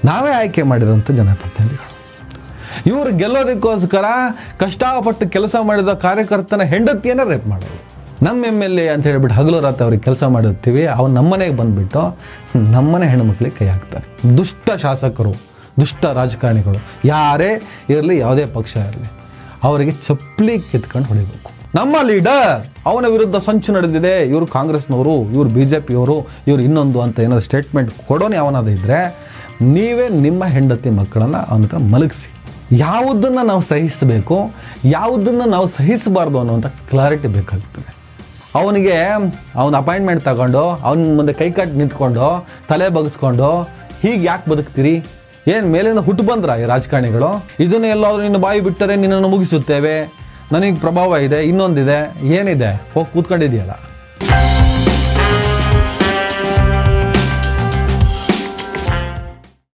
ನಾವೇ ಆಯ್ಕೆ ಮಾಡಿರೋಂಥ ಜನಪ್ರತಿನಿಧಿಗಳು. ಇವರು ಗೆಲ್ಲೋದಕ್ಕೋಸ್ಕರ ಕಷ್ಟಪಟ್ಟು ಕೆಲಸ ಮಾಡಿದ ಕಾರ್ಯಕರ್ತನ ಹೆಂಡತಿಯನ್ನೇ ರೇಪ್ ಮಾಡೋದು. ನಮ್ಮ MLA ಅಂತ ಹೇಳ್ಬಿಟ್ಟು ಹಗಲು ರಾತ್ರಿ ಅವ್ರಿಗೆ ಕೆಲಸ ಮಾಡಿರ್ತೀವಿ, ಅವ್ರು ನಮ್ಮನೆಗೆ ಬಂದುಬಿಟ್ಟು ನಮ್ಮನೆ ಹೆಣ್ಣುಮಕ್ಳಿಗೆ ಕೈ ಹಾಕ್ತಾರೆ. ದುಷ್ಟ ಶಾಸಕರು, ದುಷ್ಟ ರಾಜಕಾರಣಿಗಳು ಯಾರೇ ಇರಲಿ, ಯಾವುದೇ ಪಕ್ಷ ಇರಲಿ, ಅವರಿಗೆ ಚಪ್ಪಲಿ ಕಿತ್ಕೊಂಡು ಹೊಡಿಬೇಕು. ನಮ್ಮ ಲೀಡರ್ ಅವನ ವಿರುದ್ಧ ಸಂಚು ನಡೆದಿದೆ, ಇವರು ಕಾಂಗ್ರೆಸ್ನವರು, ಇವರು BJPಯವರು, ಇವರು ಇನ್ನೊಂದು ಅಂತ ಏನಾದ್ರು ಸ್ಟೇಟ್ಮೆಂಟ್ ಕೊಡೋನು ಯಾವನಾದ ಇದ್ದರೆ ನೀವೇ ನಿಮ್ಮ ಹೆಂಡತಿ ಮಕ್ಕಳನ್ನು ಅವನ ಹತ್ರ ಮಲಗಿಸಿ. ಯಾವುದನ್ನು ನಾವು ಸಹಿಸಬೇಕು, ಯಾವುದನ್ನು ನಾವು ಸಹಿಸಬಾರ್ದು ಅನ್ನೋಂಥ ಕ್ಲಾರಿಟಿ ಬೇಕಾಗ್ತದೆ. ಅವನಿಗೆ ಅವನ ಅಪಾಯಿಂಟ್ಮೆಂಟ್ ತಗೊಂಡು ಅವನ ಮುಂದೆ ಕೈ ಕಟ್ಟಿ ನಿಂತ್ಕೊಂಡು ತಲೆ ಬಗ್ಸ್ಕೊಂಡು ಹೀಗೆ ಯಾಕೆ ಬದುಕ್ತೀರಿ? ಏನು ಮೇಲಿಂದ ಹುಟ್ಟು ಬಂದ್ರ ಈ ರಾಜಕಾರಣಿಗಳು? ಇದನ್ನು ಎಲ್ಲಾದರೂ ನಿನ್ನ ಬಾಯಿ ಬಿಟ್ಟರೆ ನಿನ್ನನ್ನು ಮುಗಿಸುತ್ತೇವೆ, ನನಗೆ ಪ್ರಭಾವ ಇದೆ, ಇನ್ನೊಂದಿದೆ, ಏನಿದೆ, ಹೋಗಿ ಕೂತ್ಕೊಂಡಿದೆಯಲ್ಲ.